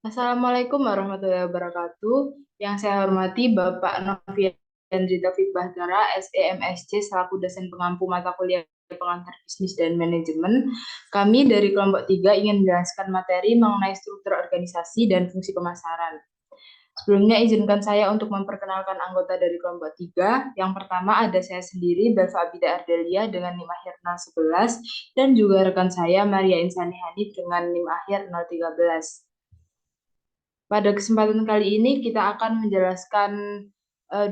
Assalamualaikum warahmatullahi wabarakatuh. Yang saya hormati Bapak Noviandri Taufik Bahtera, SEMSC, selaku dosen pengampu mata kuliah pengantar bisnis dan manajemen. Kami dari kelompok 3 ingin menjelaskan materi mengenai struktur organisasi dan fungsi pemasaran. Sebelumnya izinkan saya untuk memperkenalkan anggota dari kelompok 3. Yang pertama ada saya sendiri, Belva Abida Ardelia dengan NIM akhir 011, dan juga rekan saya Maria Insani Hanif dengan NIM akhir 013. Pada kesempatan kali ini kita akan menjelaskan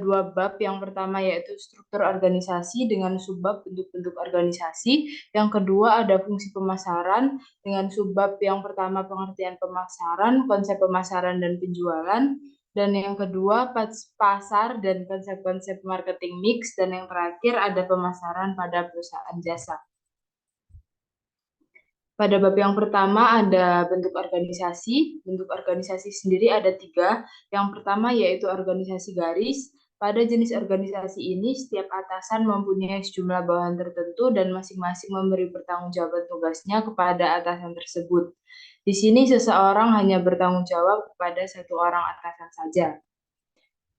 dua bab. Yang pertama yaitu struktur organisasi dengan subbab bentuk-bentuk organisasi. Yang kedua ada fungsi pemasaran dengan subbab yang pertama pengertian pemasaran, konsep pemasaran dan penjualan. Dan yang kedua pasar dan konsep-konsep marketing mix. Dan yang terakhir ada pemasaran pada perusahaan jasa. Pada bab yang pertama ada bentuk organisasi. Bentuk organisasi sendiri ada tiga. Yang pertama yaitu organisasi garis. Pada jenis organisasi ini, setiap atasan mempunyai sejumlah bawahan tertentu dan masing-masing memberi pertanggungjawaban tugasnya kepada atasan tersebut. Di sini seseorang hanya bertanggung jawab kepada satu orang atasan saja.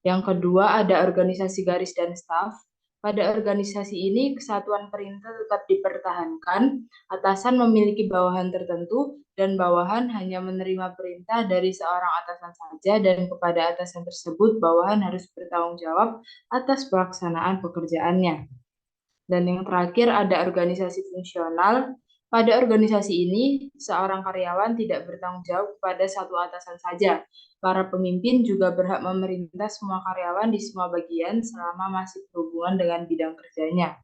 Yang kedua ada organisasi garis dan staf. Pada organisasi ini, kesatuan perintah tetap dipertahankan, atasan memiliki bawahan tertentu, dan bawahan hanya menerima perintah dari seorang atasan saja, dan kepada atasan tersebut, bawahan harus bertanggung jawab atas pelaksanaan pekerjaannya. Dan yang terakhir ada organisasi fungsional. Pada organisasi ini, seorang karyawan tidak bertanggung jawab kepada satu atasan saja. Para pemimpin juga berhak memerintah semua karyawan di semua bagian selama masih berhubungan dengan bidang kerjanya.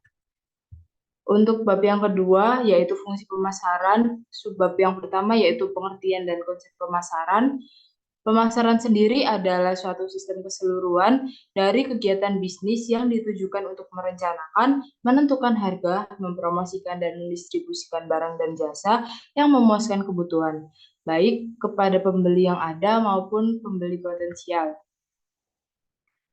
Untuk bab yang kedua, yaitu fungsi pemasaran, subbab yang pertama yaitu pengertian dan konsep pemasaran. Pemasaran sendiri adalah suatu sistem keseluruhan dari kegiatan bisnis yang ditujukan untuk merencanakan, menentukan harga, mempromosikan dan mendistribusikan barang dan jasa yang memuaskan kebutuhan, baik kepada pembeli yang ada maupun pembeli potensial.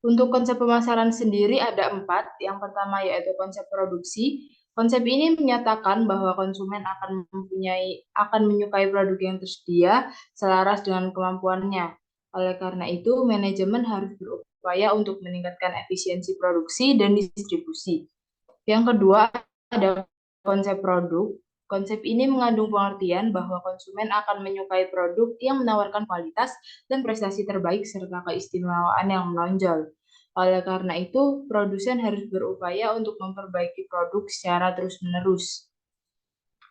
Untuk konsep pemasaran sendiri ada empat. Yang pertama yaitu konsep produksi. Konsep ini menyatakan bahwa konsumen akan menyukai produk yang tersedia selaras dengan kemampuannya. Oleh karena itu, manajemen harus berupaya untuk meningkatkan efisiensi produksi dan distribusi. Yang kedua ada konsep produk. Konsep ini mengandung pengertian bahwa konsumen akan menyukai produk yang menawarkan kualitas dan prestasi terbaik serta keistimewaan yang menonjol. Oleh karena itu, produsen harus berupaya untuk memperbaiki produk secara terus-menerus.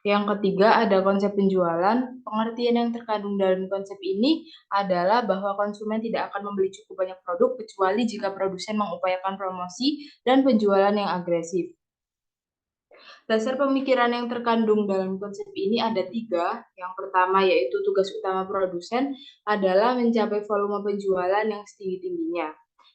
Yang ketiga ada konsep penjualan. Pengertian yang terkandung dalam konsep ini adalah bahwa konsumen tidak akan membeli cukup banyak produk kecuali jika produsen mengupayakan promosi dan penjualan yang agresif. Dasar pemikiran yang terkandung dalam konsep ini ada tiga. Yang pertama yaitu tugas utama produsen adalah mencapai volume penjualan yang setinggi-tingginya.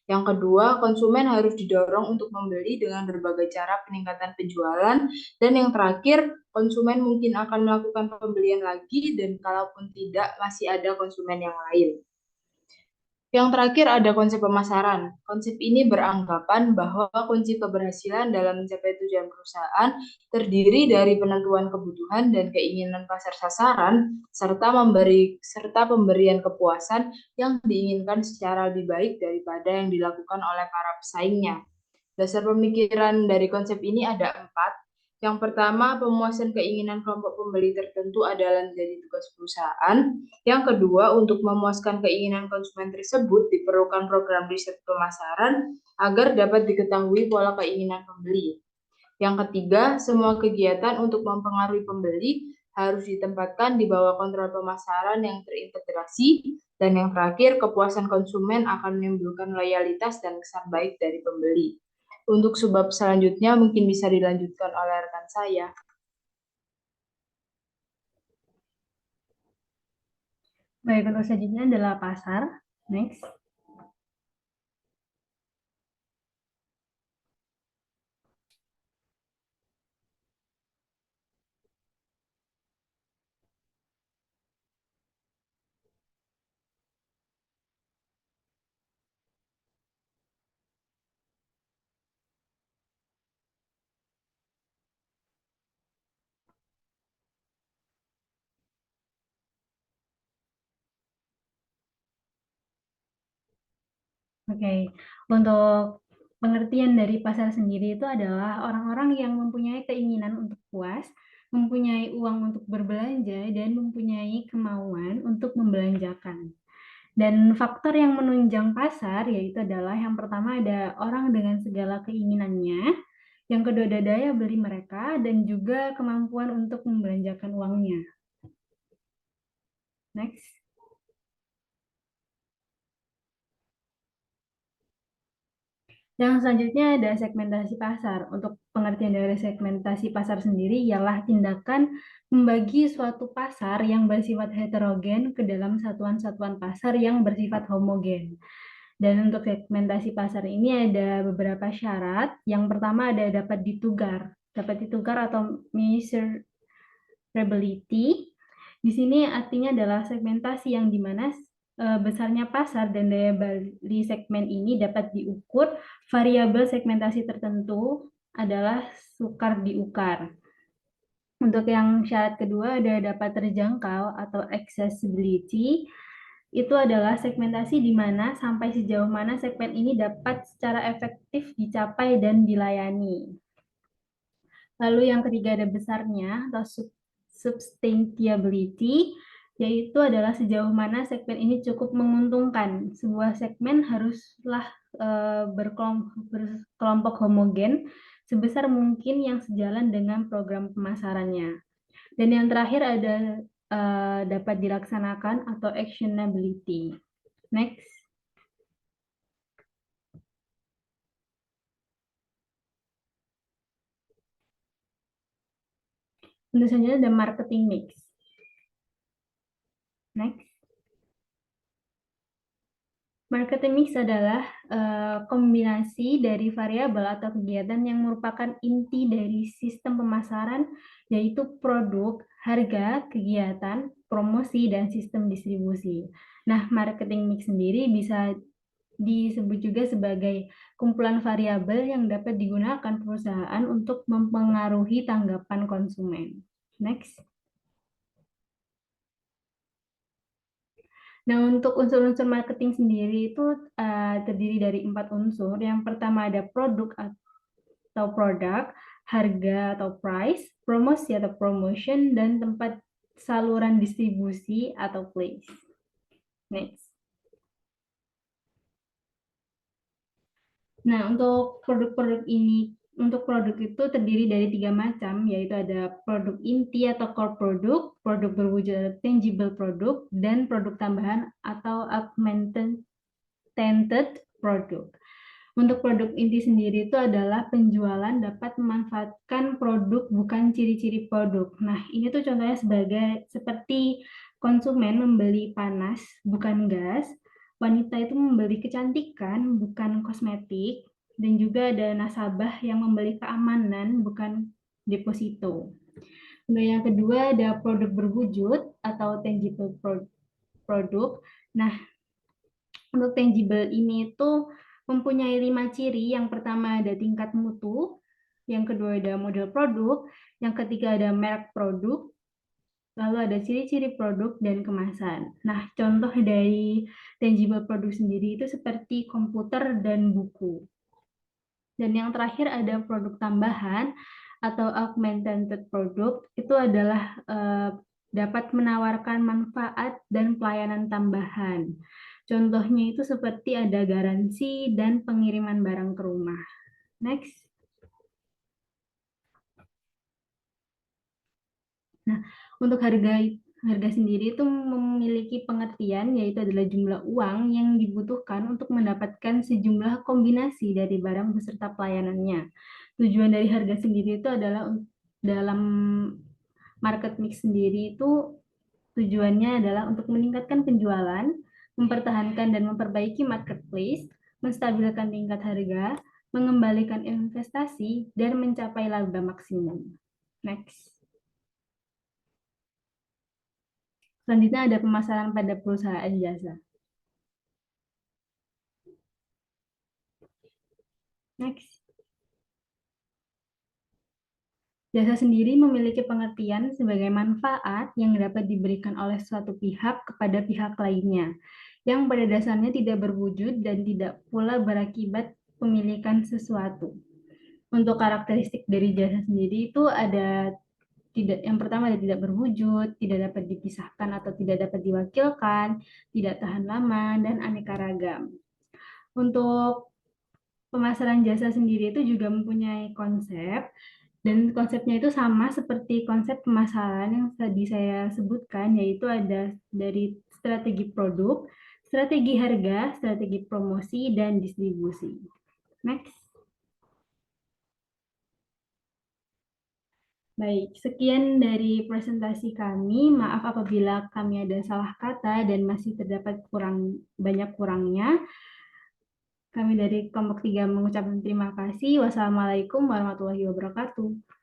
Yang kedua, konsumen harus didorong untuk membeli dengan berbagai cara peningkatan penjualan. Dan yang terakhir, konsumen mungkin akan melakukan pembelian lagi dan kalaupun tidak, masih ada konsumen yang lain. Yang terakhir ada konsep pemasaran. Konsep ini beranggapan bahwa kunci keberhasilan dalam mencapai tujuan perusahaan terdiri dari penentuan kebutuhan dan keinginan pasar sasaran serta pemberian kepuasan yang diinginkan secara lebih baik daripada yang dilakukan oleh para pesaingnya. Dasar pemikiran dari konsep ini ada empat. Yang pertama, pemuasan keinginan kelompok pembeli tertentu adalah menjadi tugas perusahaan. Yang kedua, untuk memuaskan keinginan konsumen tersebut diperlukan program riset pemasaran agar dapat diketahui pola keinginan pembeli. Yang ketiga, semua kegiatan untuk mempengaruhi pembeli harus ditempatkan di bawah kontrol pemasaran yang terintegrasi. Dan yang terakhir, kepuasan konsumen akan menimbulkan loyalitas dan kesan baik dari pembeli. Untuk subbab selanjutnya mungkin bisa dilanjutkan oleh rekan saya. Baik, untuk selanjutnya adalah pasar. Next. Oke, untuk pengertian dari pasar sendiri itu adalah orang-orang yang mempunyai keinginan untuk puas, mempunyai uang untuk berbelanja, dan mempunyai kemauan untuk membelanjakan. Dan faktor yang menunjang pasar yaitu adalah yang pertama ada orang dengan segala keinginannya, yang kedua ada daya beli mereka, dan juga kemampuan untuk membelanjakan uangnya. Next. Yang selanjutnya ada segmentasi pasar. Untuk pengertian dari segmentasi pasar sendiri ialah tindakan membagi suatu pasar yang bersifat heterogen ke dalam satuan-satuan pasar yang bersifat homogen. Dan untuk segmentasi pasar ini ada beberapa syarat. Yang pertama ada dapat ditukar atau measurability. Di sini artinya adalah segmentasi yang dimana besarnya pasar dan daya beli segmen ini dapat diukur. Variabel segmentasi tertentu adalah sukar diukar. Untuk yang syarat kedua ada dapat terjangkau atau accessibility. Itu adalah segmentasi di mana sampai sejauh mana segmen ini dapat secara efektif dicapai dan dilayani. Lalu yang ketiga ada besarnya atau sustainability, yaitu adalah sejauh mana segmen ini cukup menguntungkan. Sebuah segmen haruslah berkelompok homogen sebesar mungkin yang sejalan dengan program pemasarannya. Dan yang terakhir ada dapat dilaksanakan atau actionability. Next. Tentu saja ada marketing mix. Next. Marketing mix adalah kombinasi dari variabel atau kegiatan yang merupakan inti dari sistem pemasaran, yaitu produk, harga, kegiatan, promosi, dan sistem distribusi. Nah, marketing mix sendiri bisa disebut juga sebagai kumpulan variabel yang dapat digunakan perusahaan untuk mempengaruhi tanggapan konsumen. Next. Nah, untuk unsur-unsur marketing sendiri itu terdiri dari 4 unsur. Yang pertama ada produk atau produk, harga atau price, promosi atau promotion, dan tempat saluran distribusi atau place. Next. Nah, untuk produk-produk ini, untuk produk itu terdiri dari 3 macam, yaitu ada produk inti atau core produk, produk berwujud atau tangible produk, dan produk tambahan atau augmented produk. Untuk produk inti sendiri itu adalah penjualan dapat memanfaatkan produk bukan ciri-ciri produk. Nah, ini tuh contohnya seperti konsumen membeli panas bukan gas, wanita itu membeli kecantikan bukan kosmetik, dan juga ada nasabah yang membeli keamanan bukan deposito. Kemudian yang kedua ada produk berwujud atau tangible produk. Nah, untuk tangible ini itu mempunyai 5 ciri. Yang pertama ada tingkat mutu, yang kedua ada model produk, yang ketiga ada merek produk, lalu ada ciri-ciri produk dan kemasan. Nah, contoh dari tangible produk sendiri itu seperti komputer dan buku. Dan yang terakhir ada produk tambahan atau augmented product, itu adalah dapat menawarkan manfaat dan pelayanan tambahan. Contohnya itu seperti ada garansi dan pengiriman barang ke rumah. Next. Nah, untuk harga sendiri itu memiliki pengertian yaitu adalah jumlah uang yang dibutuhkan untuk mendapatkan sejumlah kombinasi dari barang beserta pelayanannya. Tujuan dari harga sendiri itu adalah dalam market mix sendiri itu tujuannya adalah untuk meningkatkan penjualan, mempertahankan dan memperbaiki marketplace, menstabilkan tingkat harga, mengembalikan investasi, dan mencapai laba maksimum. Next. Selanjutnya ada pemasaran pada perusahaan jasa. Next. Jasa sendiri memiliki pengertian sebagai manfaat yang dapat diberikan oleh suatu pihak kepada pihak lainnya. yang pada dasarnya tidak berwujud dan tidak pula berakibat pemilikan sesuatu. Untuk karakteristik dari jasa sendiri itu ada tidak, yang pertama ada tidak berwujud, tidak dapat dipisahkan atau tidak dapat diwakilkan, tidak tahan lama, dan aneka ragam. Untuk pemasaran jasa sendiri itu juga mempunyai konsep, dan konsepnya itu sama seperti konsep pemasaran yang tadi saya sebutkan, yaitu ada dari strategi produk, strategi harga, strategi promosi, dan distribusi. Next. Baik, sekian dari presentasi kami. Maaf apabila kami ada salah kata dan masih terdapat banyak kurangnya. Kami dari kelompok 3 mengucapkan terima kasih. Wassalamualaikum warahmatullahi wabarakatuh.